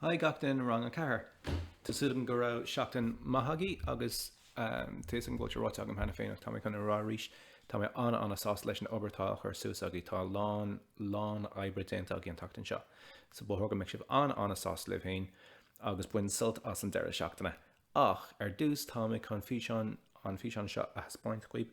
Hai gachtain rang an car. Tásúdan go raibh seachtain maithagaí agus tuas an gúilte ráte agam hena féinach tá chun rá ríis tá mé anna sás leis an obairtá chuir suas agaí tá lán ebre déanta agé an tachtain seo. So ba thugam me sibh anna sás le féin agus buin sult as an deire seachtainna. Ach ar dús tá mé chun físeán seo a spáint chuib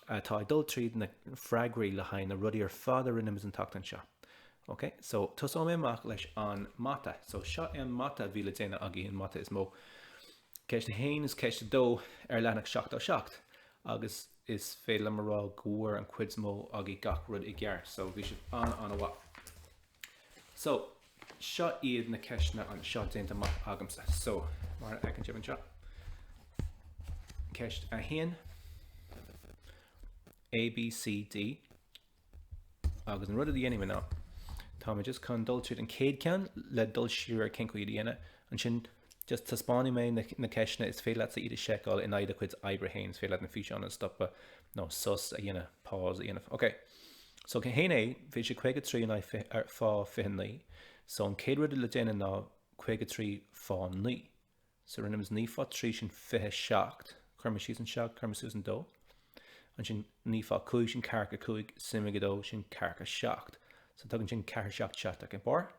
tá dul tríd na Freagraí le hain na rudí ar fád rinnemas an tachtain seo. Okay, so tusa mé amach leis an mata. So seo an mata bhíle déine agé an mata is mó. Ceist hain is ceist dó ar lenach seacht ó seacht. Agus is féile marrá gúir an cuid mó agé gach rud I gceart. So bhí si an bhá. So seo iad na ceistna an seo déanta amach agamsa. So mar ag an tibhan seo. Ceist a hain A, B, C, D. Agus an rud a dhéanamh ná. Tá mé just chun dul tríd an céad ceann le dul siúr ar cincuid dhéana an sin just taspáinní mé na ceisna is féile sa iad seáil in aide chuid ebre hain is féile na físeán an stoppa nó sus a dhéana pás a dhéanamh. Ok, so cé héin é bhí sé chuige trí an fá fihannaí, so an céad rud le déana ná chuige trí fá ní. So rinnemas ní fá trí sin fithe seacht, chuirme síos an seacht, chuirme sús an dó. An sin ní fá cúig sin carcha cúig simime go dó sin carcha seacht. So tugann sin ceathair seacht seacht ag an bar.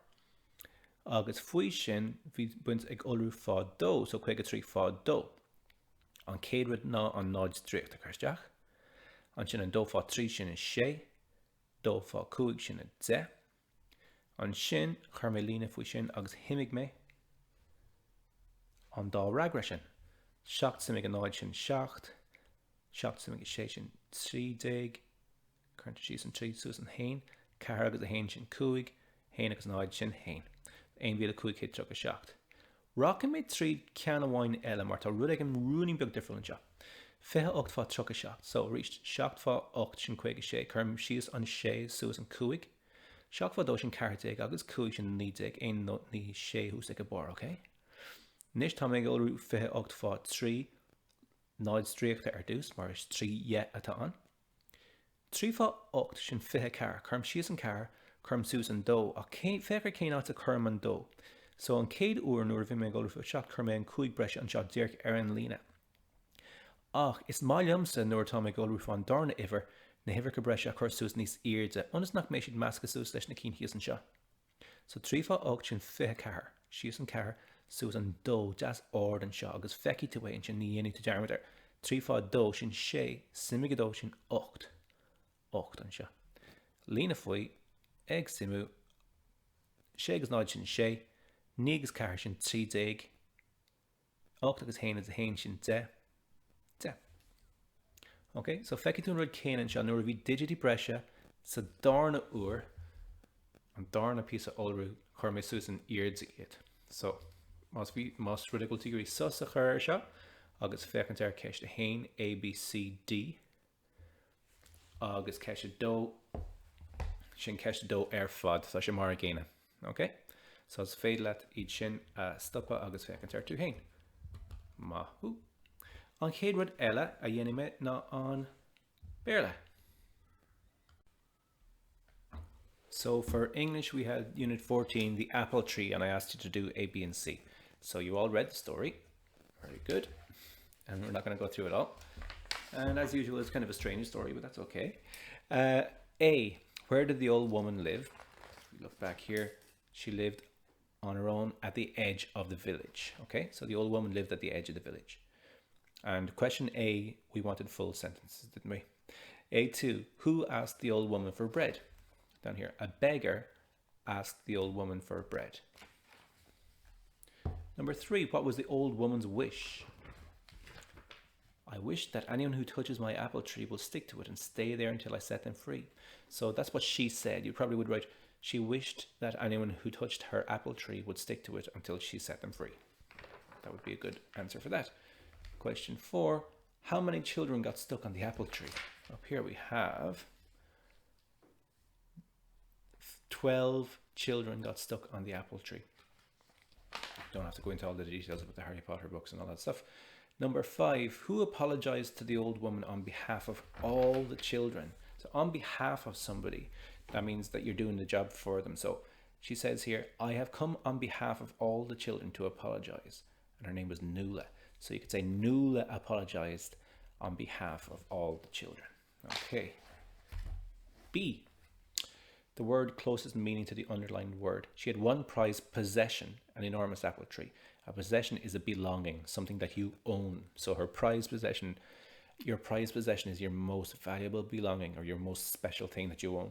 Agus faoi sin bhí buint ag olú fá dó, so chuige trí fá dó. An céad rud ná an náid stríocht a chuirteach. An sin an dó fá trí sin is sé, dó fá cúig sin a de. An sin chuir mé lína faoi sin agus himig mé an dá ragra sin. Seacht simig an náid sin seacht, seacht simig is sé sin trí déag, chuirte síos an trí sús an hain, ceathair agus a hain sin cúig, hain agus náid sin hain. Ein bhíle cúig chéad trog a seacht. Rockan mé tríd ceann amháin eile mar tá rud ag an rúning beag difriúil an seo. Fithe ocht fá trog a seacht. So ríist seacht fá ocht sin chuig a sé, chuirm síos an sé sús an cúig. Seacht fá dó sin ceart déag agus cúig sin ní déag, ein nó ní sé hús ag a bar, ok? Nis tá mé gulrú fithe ocht fá trí náid stríochta ar dús, mar is trí ie atá an. Trí fá ocht sin fithe cear, chuirm síos an cear, chuirm sús an dó, a féchar céin áta chuirm an dó. So an céad uair nuair bhí mé gulrú fithe seacht chuirm mé an cúig breise an seo dearc ar an lína. Ach, is máiliomsa nuair tá mé gulrú fá an darna ihir, na hifir go breise a chuir sús níos iirde, onas nach mé siad measca sús leis na cín híos an seo. So trí fá ocht sin fithe cear, síos an cear, sús an dó, deas ord an seo, agus feici tú é an sin ní dhéanaí tú dearmid ar. Trí fá dó sin sé, simige dó sin ocht. Ocht an seo. Lína faoi, ag simú, sé agus náid sin sé, ní agus ceathair sin trí déag, ocht agus hain a hain sin de. Ok, so feici tún rud céan an seo nuair a bhí digití breise sa darna uair, an darna píosa olrú chuir mé sús an iard iad. So, más rud agóiltí gurí sus a chur seo, agus fecant ar ceist a hain, A, B, C, D. Agus ceist dó, sin ceist dó ar fad, tá sé mar a ggéine. Ok? So is féad leat iad sin stoppa agus fecant ar tú hain. Mahu. An chéad rud eile a dhéanamh mé ná an Béarla. So for English we had unit 14, the apple tree, and I asked you to do A, B, and C. So you all read the story. Very good. And we're not going to go through it all. And as usual, it's kind of a strange story, but that's okay. A, where did the old woman live? If we look back here, she lived on her own at the edge of the village. Okay, so the old woman lived at the edge of the village. And question A, we wanted full sentences, didn't we? A2, who asked the old woman for bread? Down here, a beggar asked the old woman for bread. Number 3, what was the old woman's wish? I wish that anyone who touches my apple tree will stick to it and stay there until I set them free. So that's what she said. You probably would write, she wished that anyone who touched her apple tree would stick to it until she set them free. That would be a good answer for that. Question 4, how many children got stuck on the apple tree? Up here we have 12 children got stuck on the apple tree. Don't have to go into all the details about the Harry Potter books and all that stuff. Number 5, who apologized to the old woman on behalf of all the children? So on behalf of somebody, that means that you're doing the job for them. So She says here, I have come on behalf of all the children to apologise. And her name was Nuala. So you could say Nuala apologised on behalf of all the children. Okay. B. The word closest in meaning to the underlined word. She had one prized possession, an enormous apple tree. A possession is a belonging, something that you own. So her prized possession, your prized possession is your most valuable belonging or your most special thing that you own.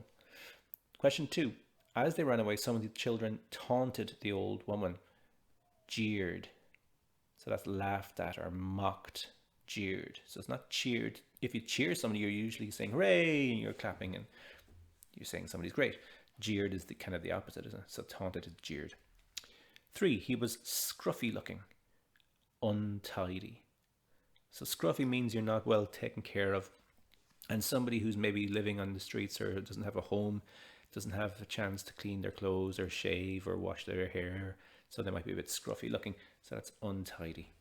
Question 2. As they ran away, some of the children taunted the old woman, jeered. So that's laughed at or mocked, jeered. So it's not cheered. If you cheer somebody, you're usually saying hooray and you're clapping and you're saying somebody's great. Jeered is the kind of the opposite, isn't it? So taunted is jeered. 3. He was scruffy looking, untidy. So scruffy means you're not well taken care of. And somebody who's maybe living on the streets or doesn't have a home, doesn't have a chance to clean their clothes or shave or wash their hair. So they might be a bit scruffy looking. So that's untidy.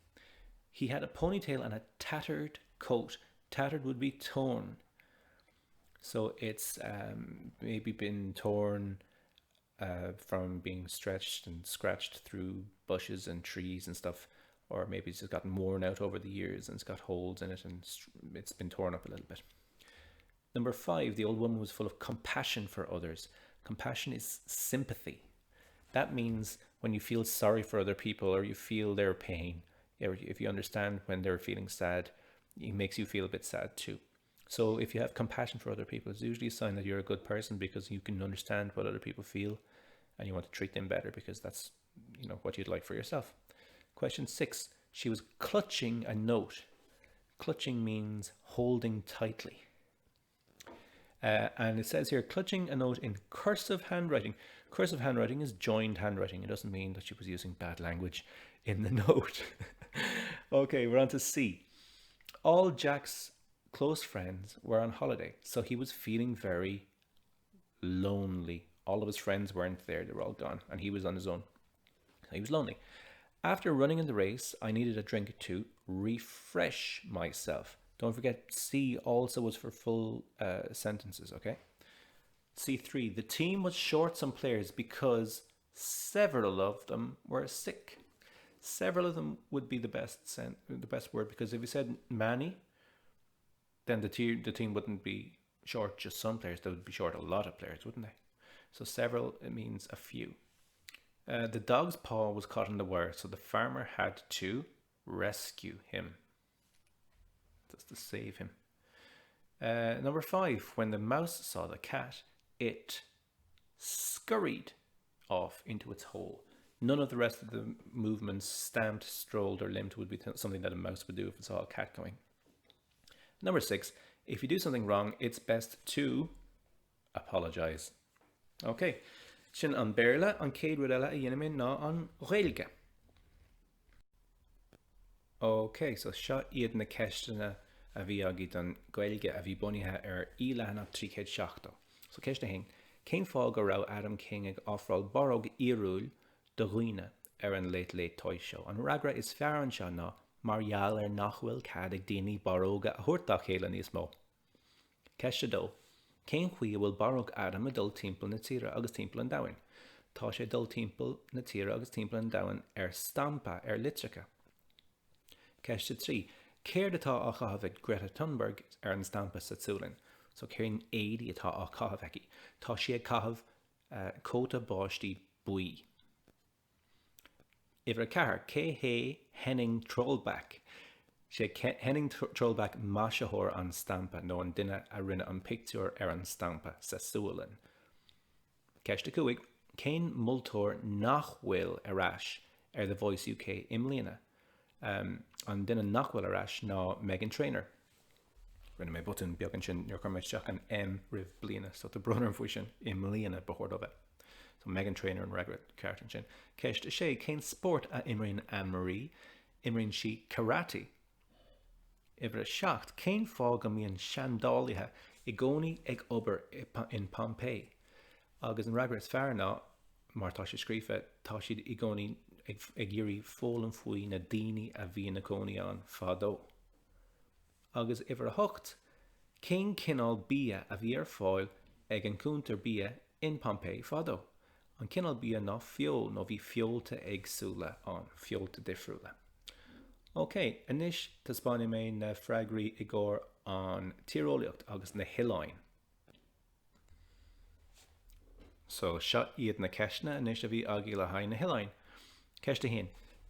He had a ponytail and a tattered coat. Tattered would be torn. So it's maybe been torn from being stretched and scratched through bushes and trees and stuff. Or maybe it's just gotten worn out over the years and it's got holes in it and it's been torn up a little bit. Number 5, the old woman was full of compassion for others. Compassion is sympathy. That means when you feel sorry for other people or you feel their pain, or if you understand when they're feeling sad, it makes you feel a bit sad too. So if you have compassion for other people, it's usually a sign that you're a good person because you can understand what other people feel and you want to treat them better because that's, what you'd like for yourself. Question 6, she was clutching a note. Clutching means holding tightly. And it says here, clutching a note in cursive handwriting. Cursive handwriting is joined handwriting. It doesn't mean that she was using bad language in the note. Okay, we're on to C. All Jack's close friends were on holiday, so he was feeling very lonely. All of his friends weren't there. They were all gone, and he was on his own. So he was lonely. After running in the race, I needed a drink to refresh myself. Don't forget, C also was for full sentences, okay? C3, the team was short some players because several of them were sick. Several of them would be the best word, because if you said many, then the team wouldn't be short just some players. They would be short a lot of players, wouldn't they? So several, it means a few. The dog's paw was caught in the wire, so the farmer had to rescue him. That's to save him. Number 5, when the mouse saw the cat, it scurried off into its hole. None of the rest of the movements, stamped, strolled, or limped, would be something that a mouse would do if it saw a cat coming. Number 6, if you do something wrong, it's best to apologise. Okay. Sin an Béarla an céad rud eile a dhéanamh ná an Gaeilge. Okay, so seo iad na ceistena a bhí agad an Gaeilge a bhí bunaithe Eolaíocht 370. So Seachtaine, cén fáil go raibh Adam King ag offráil borog iarúil do dhuine an late toiseo. An ragra is fear an seo ná margheall nachhfuil cad ag daoine boróga a thuirteach chéile níos mó. Ceiste dó. Cén chuí bhfuil borog Adam a dul timpeall na tíre agus timpeall an domhain. Tá sé dul timpeall na tíre agus timpeall an domhain stampa litricha. Ceiste 3. Céir atá á chahabh Greta Thunberg an stampa sa súlainn. So céirín éadaí atá á chahabh aici. Tá sé ag chahabh cóta báistí buí. Ifar cehar, cé hé Henning Trollback. Sé Henning Trollback maisithóir an stampa nó an duine a rinne an pictiúr an stampa sa súlainn. Ceiste 5. Cén multóir nachhfuil arás the Voice UK imlíana. An duine nachhfuil arás ná Megan Trainor. Rinne mé button beagán sin nuair chuir seach an M rih bliana, so tá brunner faoi sin imlíana bechord of it. So Megan Trainor and Regret Carton sin. Ceiste 6. Cén sport a imríonn Anne-Marie, imríonn si karate. Ifar 7, cén fáil go mbíonn seandálaithe I gcónaí ag obair in Pompeii. Agus an ragra is fear ná, mar tá sé scríofa, tá siad I gcónaí ag iarraidh fólam faoi na daoine a bhí na gcónaí an fadó. Agus ifar 8, cén cinál bia a bhí ar fáil ag an cúntar bia in Pompeii fadó. An cinnal bí ná fiol nó bhí fiolta agsúla an, fiolta difriúla. Ok, inis tá spáinne mé na Freagraí I gcóir an Tíreolcaíocht agus na Hoileáin. So, seo iad na ceisna inis a bhí agaí le hain na Hoileáin. Ceiste héin,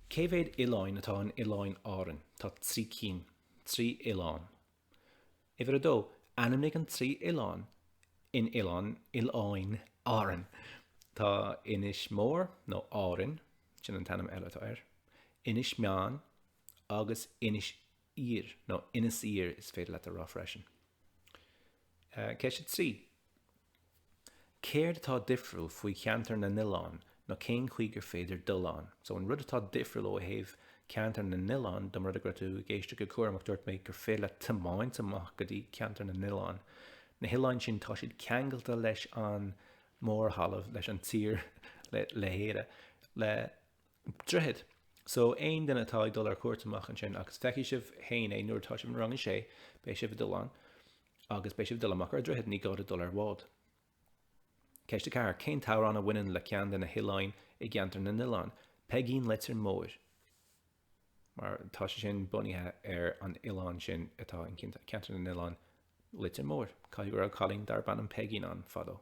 céhéad Oileáin atá an Oileáin áireann, tá trí cín, trí Oileáin. Ifir a dó, anamnig an trí Oileáin in Oileáin áireann. Tá inis mór nó áireann, sin an tanam eile tá inis meán agus inis ír, nó inis ír is féidir le a rá freisin. Ceiste trí. Céir atá difriúil faoi cheantar na Oileáin nó cén chuig féidir dulán. So an rud atá difriúil ó héh ceantar na Oileáin dom rud a grotú géiste go cuairmach dúirt méid gur féile tamáint amach go dtí ceantar na Oileáin. Na Hoileáin sin tá siad ceangalta leis an mór halamh leis an tír le héire le droichead. So ein den atá ag dul ar cuairteach an sin agus feici sibh hain é nuair tá sibh rang sé bei sibh dulán agus bei sibh dulamach ar droichead ní gáda dul ar bhád. Ceiste ceathar cén tábhar a bhaineann le cean den na Hoileáin I gceantar na Oileáin, pegín litir móir. Mar tá sé sin bunithe ar an Oileáin sin atá an ceantar na Oileáin litir mór, caiúgur a chalín dar ban an pegín an fadó.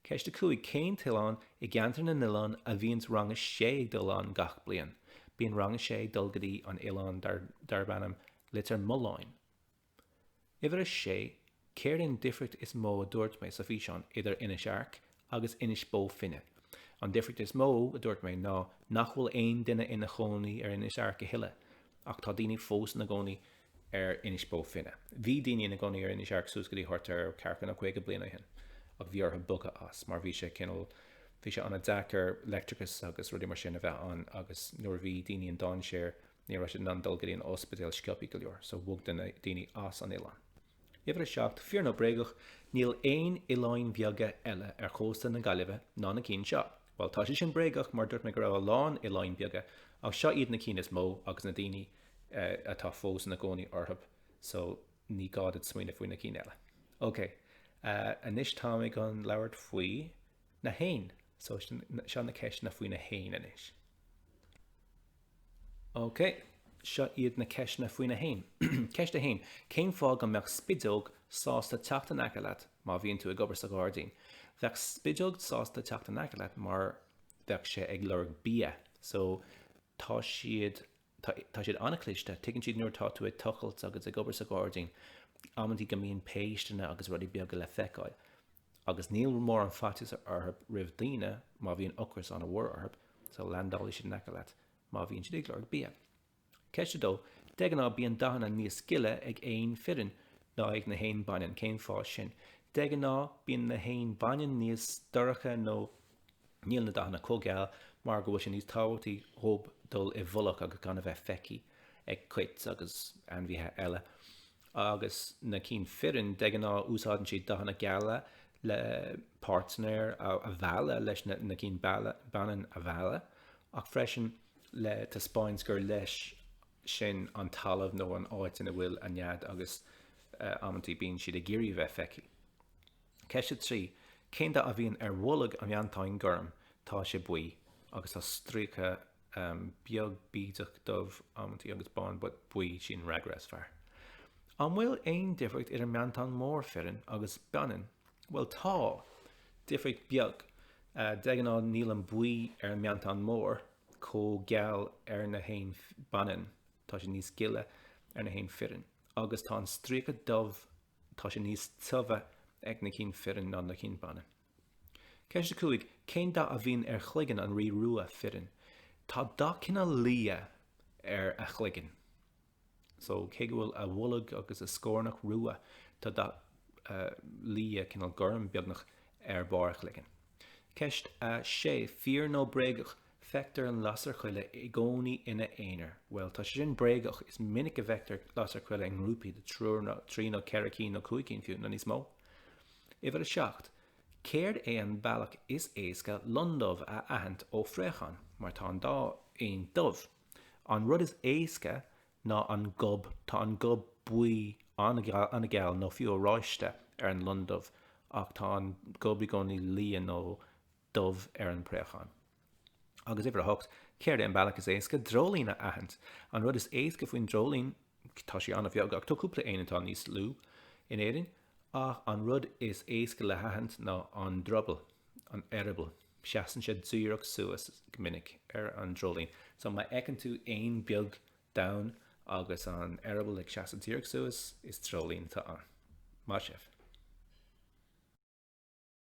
Ceiste cúig cén Oileáin I gceantar na Oileáin a bhíonn rang sé dulán gach bliain. Bíon rang sé dul go dtí an Oileáin dar banam litir mulláin. Ifir is sé, céiríonn difricht is mó a dúirt mé sa bhí seán idir inis arc agus inis bó finne. An difricht is mó a dúirt mé ná nach bhfuil aon duine ina gcónaí ar inis arc a hiile, ach tá daoine fós na gcónaí ar inis bó finne. Bhí daoine ina gcónaí ar inis arc sús go dtí thart ar cearcan a chuige bliana hin, ach bhí ortha buga as, mar bhí sé cinnal bhí sé anna dachar electricus agus rudí mar sin a bheith an agus nuair bhí daoine an dáin séir ní ra sin an dul go dtí an ospidéal sciopí go leor, so bhug daoine as an Oileáin. Ifir seacht fear nó bréagach níl aon Oileáin bheaga eile ar chósta na Gaillimhe ná na cín seo. Well, tá sé sin bréagach mar dúirt mé go raibh lán Oileáin bheaga ach seo iad na cín is mó agus na daoine atá fós na gcónaí orthab, so ní gádad smaoine faoi na cín eile. Ok, inis tá mé gan leabhart faoi na hain, so seo na ceist na faoi na hain inis. Ok. Seo iad na ceisna faoi na hain. Ceist a hain, cén fág an meach spidóg sásta teachta nacalat má bhíonn tú ag gobar sa gádaín. Bheadh spidóg sásta teachta nacalat mar bheadh sé ag lurg bia. So tá siad annacliste, tuigeann siad nuair tá tú ag tuchailt agus ag gobar sa gádaín, ammantí go mbíonn péisteanna agus rudí beag le feiceáil. Agus níl mór an fatis arthab rih daoine má bhíonn ocras an a bhór arthab, so landála siad nacalat má bhíonn siad ag lurg bia. Ceiste dó, de ná bíon dahanana níos sciile ag éon firin ná ag na hain baineann cén fáis sin. De ná bíon na hain baineann níos doracha nó níl na dahanana cógeal mar go bhfuil sin níos táhairtaí thóg dul I bhulach agus gan a bheith feici ag cuit agus anmhíthe eile. Agus na cín firin de ná úsáidann siad dahanana geala le partner a bheala leis na cín banan a bheala ach freisin le tá spáins gur leis sin an talamh nó an áit ina bhfuil a nead agus ammantí bíonn siad a géirí bheith feici. Ceiste trí, cén a bhíonn ar bhualadh a meantáin gurm tá sé buí agus tá stríocha beag bídeach dubh ammantí agus bán bud buí sin regras fear. An bhfuil aon difricht ar an meantán mór firin agus banan, well tá difricht beag de ná níl an buí ar an meantán mór có geal ar na hain banan tá sé níos gile ar na hain firin. Agus tá an stríocha dubh tá sé níos tufa ag na cín firin ná na cín banan. Ceiste cúig, cén a bhíonn ar chligean an rí rua firin. Tá dá cinna lia ar a chligean. So cé go bhfuil a bhualadh agus a scórnach rua tá dá lia cinna gurm beagnach ar bar chligean. Ceist sé fear nó bréagach vector an lasar chuile I gcónaí ina éonar. Well, tá sin bréagach is minic a vector lasar chuile an grúpi de trí nó ceiricín nó cuaigín fiú na níos mó. Ifir a seacht, céir an bailach is éasca londómh a ahant ó fréchan, mar tá an dá aon dubh. An rud is éasca ná an gob, tá an gob buí anna geall nó fiú ráiste ar an londómh ach tá an gob I gcónaí lia nó dubh an préachan. Agus ifar a hocht, céir an bailach is éasca drolín a ahant. An rud is éasca faoin drolín, tá sé anna bheag ach tuúpla aonantá níos lú in éirin, ach an rud is éasca le ahant ná an drobal, an erbal. Seasan sé dúireach suas gminnic an drolín. So má ecan tú aon beag down agus an erbal ag seasan dúireach suas is drolín tá an. Má sibh.